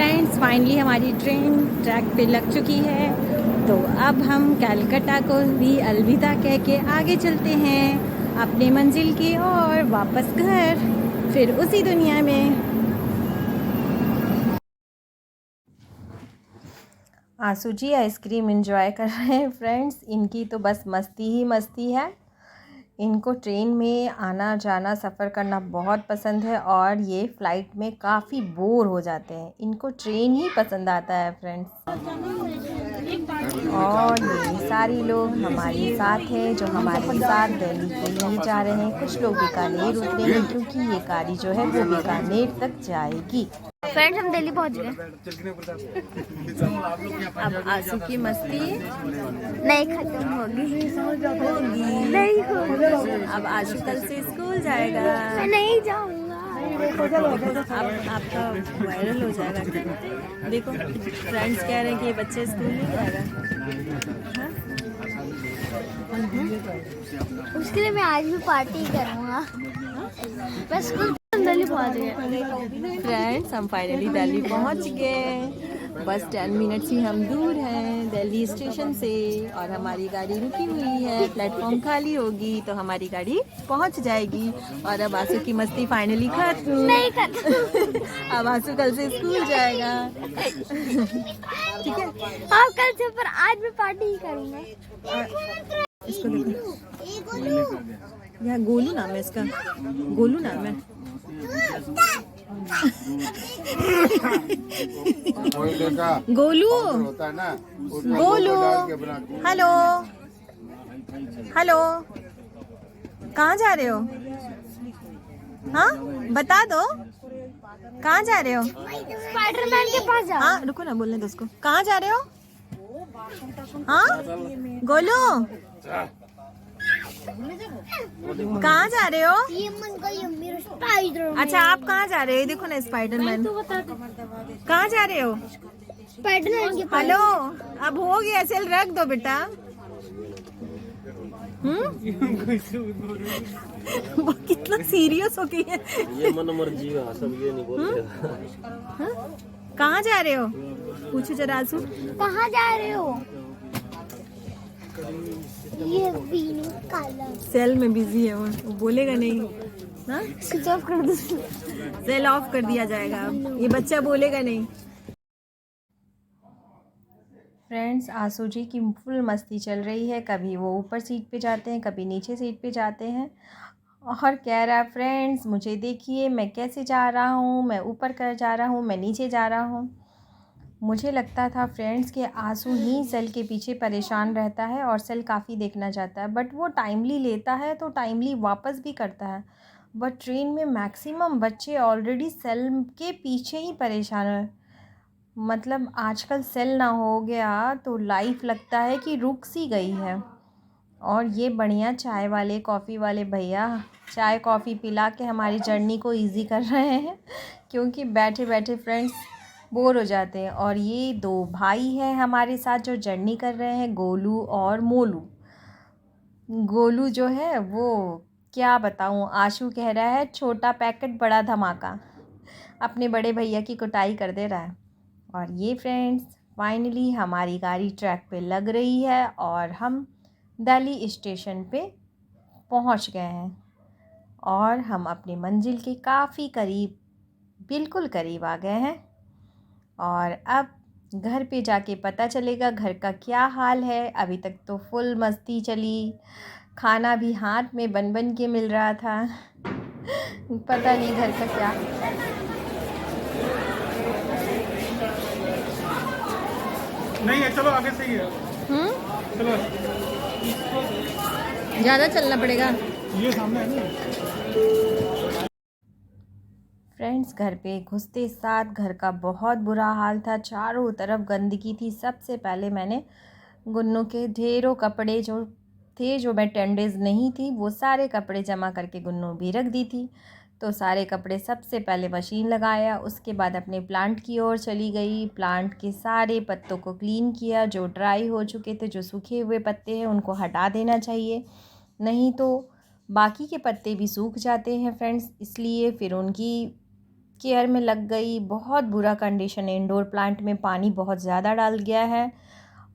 Friends finally हमारी train track पे लग चुकी है। तो अब हम कलकत्ता को भी अलविदा कह के आगे चलते हैं अपने मंजिल की ओर वापस घर, फिर उसी दुनिया में। आंसू जी आइसक्रीम एंजॉय कर रहे हैं फ्रेंड्स। इनकी तो बस मस्ती ही मस्ती है। इनको ट्रेन में आना जाना सफ़र करना बहुत पसंद है और ये फ़्लाइट में काफ़ी बोर हो जाते हैं। इनको ट्रेन ही पसंद आता है फ्रेंड्स। और ये सारे लोग हमारे साथ हैं जो हमारे साथ दिल्ली के लिए जा रहे हैं। कुछ लोग बीकानेर उतरेंगे क्योंकि ये गाड़ी जो है वो बीकानेर तक जाएगी। फ्रेंड्स हम दिल्ली पहुंच गए। अब आंसू की मस्ती नहीं खत्म होगी नहीं होगी। अब आंसू कल से स्कूल जाएगा। मैं नहीं जाऊंगा। अब आपका वायरल हो जाएगा। देखो फ्रेंड्स कह रहे हैं कि ये बच्चे स्कूल नहीं जाएगा। हाँ? उसके लिए मैं आज भी पार्टी करूंगा। मैं स्कूल दिल्ली पहुंच गए। फ्रेंड्स हम फाइनली दिल्ली पहुंच गए। बस 10 मिनट्स ही हम दूर हैं दिल्ली स्टेशन से और हमारी गाड़ी रुकी हुई है। प्लेटफॉर्म खाली होगी तो हमारी गाड़ी पहुंच जाएगी। और अब आंसू की मस्ती फाइनली खत्म। नहीं खत्म। अब आंसू कल से स्कूल जाएगा। ठीक है हाँ कल से, पर आज मैं पार्टी ही करूंगा। इसको देखो, यहाँ गोलू नाम है इसका। गोलू नाम है। गोलू गोलू हेलो हेलो, कहाँ जा रहे हो? हाँ बता दो, कहाँ जा रहे हो? स्पाइडरमैन के पास जाओ। हाँ रुको ना, बोलने दो उसको। कहाँ जा रहे हो? हाँ गोलू कहाँ जा रहे हो? ये मन का ये मेरा स्पाइडरमैन। अच्छा आप कहाँ जा रहे हो? देखो ना स्पाइडरमैन। कहाँ जा रहे हो? स्पाइडरमैन के पास। हेलो, अब हो गया, सेल रख दो बेटा। वो कितना सीरियस हो गई है। ये मन मर्जी है, सब ये नहीं बोलते। कहाँ जा रहे हो? पूछो जरा आंसू। कहाँ जा रहे हो? ये बीनू काला सेल में बिजी है वो बोलेगा नहीं। हाँ स्विच ऑफ कर दो। सेल ऑफ कर दिया जाएगा अब, ये बच्चा बोलेगा नहीं। फ्रेंड्स आंसू जी की फुल मस्ती चल रही है। कभी वो ऊपर सीट पे जाते हैं, कभी नीचे सीट पे जाते हैं और कह रहा है फ्रेंड्स मुझे देखिए मैं कैसे जा रहा हूँ, मैं ऊपर कर जा रहा हूँ, मैं नीचे जा रहा हूँ। मुझे लगता था फ्रेंड्स कि आंसू ही सेल के पीछे परेशान रहता है और सेल काफ़ी देखना चाहता है, बट वो टाइमली लेता है तो टाइमली वापस भी करता है। बट ट्रेन में मैक्सिमम बच्चे ऑलरेडी सेल के पीछे ही परेशान है। मतलब आजकल सेल ना हो गया तो लाइफ लगता है कि रुक सी गई है। और ये बढ़िया चाय वाले कॉफ़ी वाले भैया चाय कॉफ़ी पिला के हमारी जर्नी को इजी कर रहे हैं, क्योंकि बैठे बैठे फ्रेंड्स बोर हो जाते हैं। और ये दो भाई हैं हमारे साथ जो जर्नी कर रहे हैं, गोलू और मोलू। गोलू जो है वो क्या बताऊँ, आशू कह रहा है छोटा पैकेट बड़ा धमाका, अपने बड़े भैया की कुटाई कर दे रहा है। और ये फ्रेंड्स फाइनली हमारी गाड़ी ट्रैक पे लग रही है और हम दिल्ली स्टेशन पे पहुंच गए हैं और हम अपनी मंजिल के काफ़ी करीब, बिल्कुल करीब आ गए हैं। और अब घर पे जाके पता चलेगा घर का क्या हाल है। अभी तक तो फुल मस्ती चली, खाना भी हाथ में बन बन के मिल रहा था। पता नहीं घर का क्या। नहीं है, चलो आगे से ही है। चलो ज़्यादा चलना पड़ेगा। ये सामने है ना। फ्रेंड्स घर पे घुसते साथ घर का बहुत बुरा हाल था, चारों तरफ गंदगी थी। सबसे पहले मैंने गुन्नू के ढेरों कपड़े जो थे, जो मैं 10 डेज़ नहीं थी, वो सारे कपड़े जमा करके गुन्नू भी रख दी थी। तो सारे कपड़े सबसे पहले मशीन लगाया, उसके बाद अपने प्लांट की ओर चली गई। प्लांट के सारे पत्तों को क्लीन किया, जो ड्राई हो चुके थे, जो सूखे हुए पत्ते हैं उनको हटा देना चाहिए, नहीं तो बाकी के पत्ते भी सूख जाते हैं फ्रेंड्स। इसलिए फिर उनकी केयर में लग गई। बहुत बुरा कंडीशन है, इंडोर प्लांट में पानी बहुत ज़्यादा डाल गया है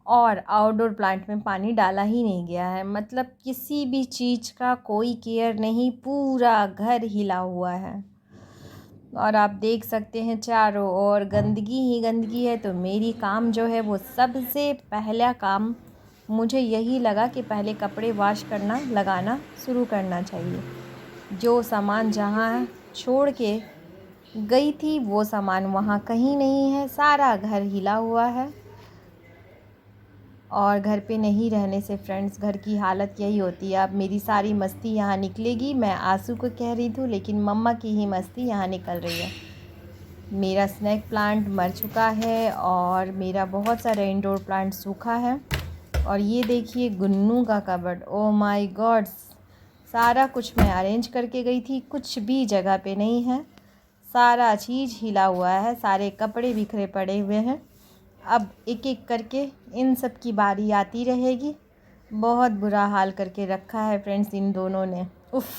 और आउटडोर प्लांट में पानी डाला ही नहीं गया है। मतलब किसी भी चीज़ का कोई केयर नहीं, पूरा घर हिला हुआ है। और आप देख सकते हैं चारों ओर गंदगी ही गंदगी है। तो मेरी काम जो है वो सबसे पहला काम मुझे यही लगा कि पहले कपड़े वॉश करना लगाना शुरू करना चाहिए। जो सामान जहाँ छोड़ के गई थी वो सामान वहाँ कहीं नहीं है, सारा घर हिला हुआ है। और घर पे नहीं रहने से फ्रेंड्स घर की हालत यही होती है। अब मेरी सारी मस्ती यहाँ निकलेगी। मैं आंसू को कह रही थी लेकिन मम्मा की ही मस्ती यहाँ निकल रही है। मेरा स्नेक प्लांट मर चुका है और मेरा बहुत सारा इंडोर प्लांट सूखा है। और ये देखिए गुन्नू का कबर्ड, ओ माय गॉड, सारा कुछ मैं अरेंज करके गई थी, कुछ भी जगह पे नहीं है, सारा चीज़ हिला हुआ है, सारे कपड़े बिखरे पड़े हुए हैं। अब एक एक करके इन सब की बारी आती रहेगी। बहुत बुरा हाल करके रखा है फ्रेंड्स इन दोनों ने। उफ़,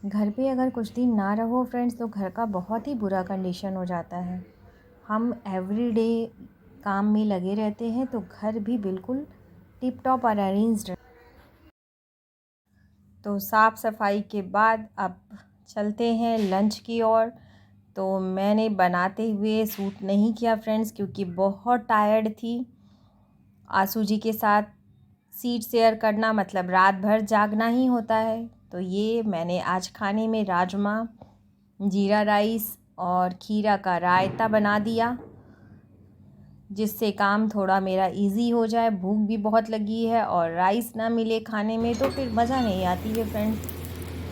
घर पे अगर कुछ दिन ना रहो फ्रेंड्स तो घर का बहुत ही बुरा कंडीशन हो जाता है। हम एवरीडे काम में लगे रहते हैं तो घर भी बिल्कुल टिप टॉप और अरेंज्ड। तो साफ़ सफाई के बाद अब चलते हैं लंच की ओर। तो मैंने बनाते हुए शूट नहीं किया फ्रेंड्स क्योंकि बहुत टायर्ड थी। आंसू जी के साथ सीट शेयर करना मतलब रात भर जागना ही होता है। तो ये मैंने आज खाने में राजमा, जीरा राइस और खीरा का रायता बना दिया, जिससे काम थोड़ा मेरा इजी हो जाए। भूख भी बहुत लगी है और राइस ना मिले खाने में तो फिर मज़ा नहीं आती है फ्रेंड्स।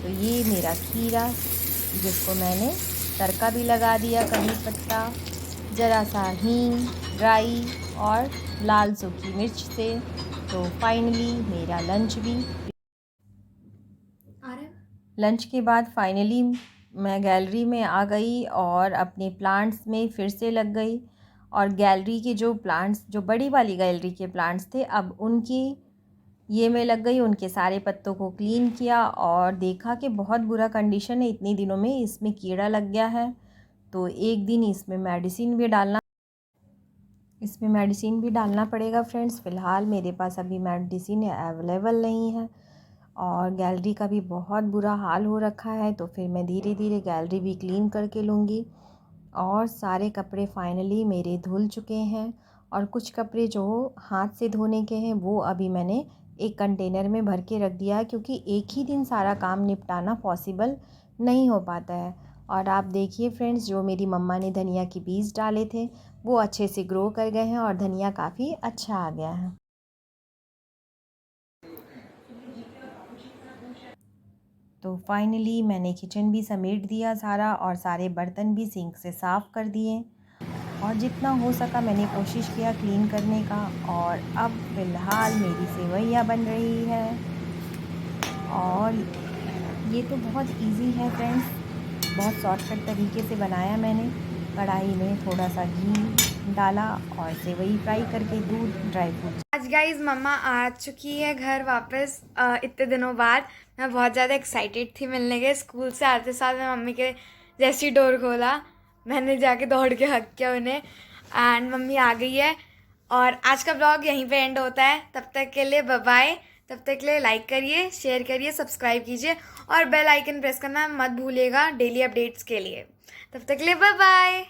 तो ये मेरा खीरा जिसको मैंने तड़का भी लगा दिया, कड़ी पत्ता, ज़रा सा हींग, ड्राई और लाल सूखी मिर्च से। तो फाइनली मेरा लंच के बाद फाइनली मैं गैलरी में आ गई और अपने प्लांट्स में फिर से लग गई। और गैलरी के जो प्लांट्स, जो बड़ी वाली गैलरी के प्लांट्स थे, अब उनकी ये में लग गई, उनके सारे पत्तों को क्लीन किया और देखा कि बहुत बुरा कंडीशन है, इतनी दिनों में इसमें कीड़ा लग गया है। तो एक दिन इसमें मेडिसिन भी डालना पड़ेगा फ्रेंड्स। फ़िलहाल मेरे पास अभी मेडिसिन अवेलेबल नहीं है और गैलरी का भी बहुत बुरा हाल हो रखा है। तो फिर मैं धीरे धीरे गैलरी भी क्लीन करके लूँगी। और सारे कपड़े फाइनली मेरे धुल चुके हैं और कुछ कपड़े जो हाथ से धोने के हैं वो अभी मैंने एक कंटेनर में भर के रख दिया है, क्योंकि एक ही दिन सारा काम निपटाना पॉसिबल नहीं हो पाता है। और आप देखिए फ्रेंड्स, जो मेरी मम्मा ने धनिया के बीज डाले थे वो अच्छे से ग्रो कर गए हैं और धनिया काफ़ी अच्छा आ गया है। तो फाइनली मैंने किचन भी समेट दिया सारा और सारे बर्तन भी सिंक से साफ़ कर दिए और जितना हो सका मैंने कोशिश किया क्लीन करने का। और अब फ़िलहाल मेरी सेवइयाँ बन रही है और ये तो बहुत इजी है फ्रेंड्स, बहुत शॉर्टकट तरीके से बनाया मैंने। कढ़ाई में थोड़ा सा घी डाला और सेवई फ्राई करके दूध, ड्राई फ्रूट। आज गाइज मम्मा आ चुकी है घर वापस इतने दिनों बाद। मैं बहुत ज़्यादा एक्साइटेड थी मिलने के। स्कूल से आते साथ मैं मम्मी के जैसी डोर खोला, मैंने जाके दौड़ के हक किया उन्हें एंड मम्मी आ गई है। और आज का ब्लॉग यहीं पे एंड होता है। तब तक के लिए बाय बाय। तब तक के लिए लाइक करिए, शेयर करिए, सब्सक्राइब कीजिए और बेल आइकन प्रेस करना मत भूलिएगा डेली अपडेट्स के लिए। तब तक के लिए बाय बाय।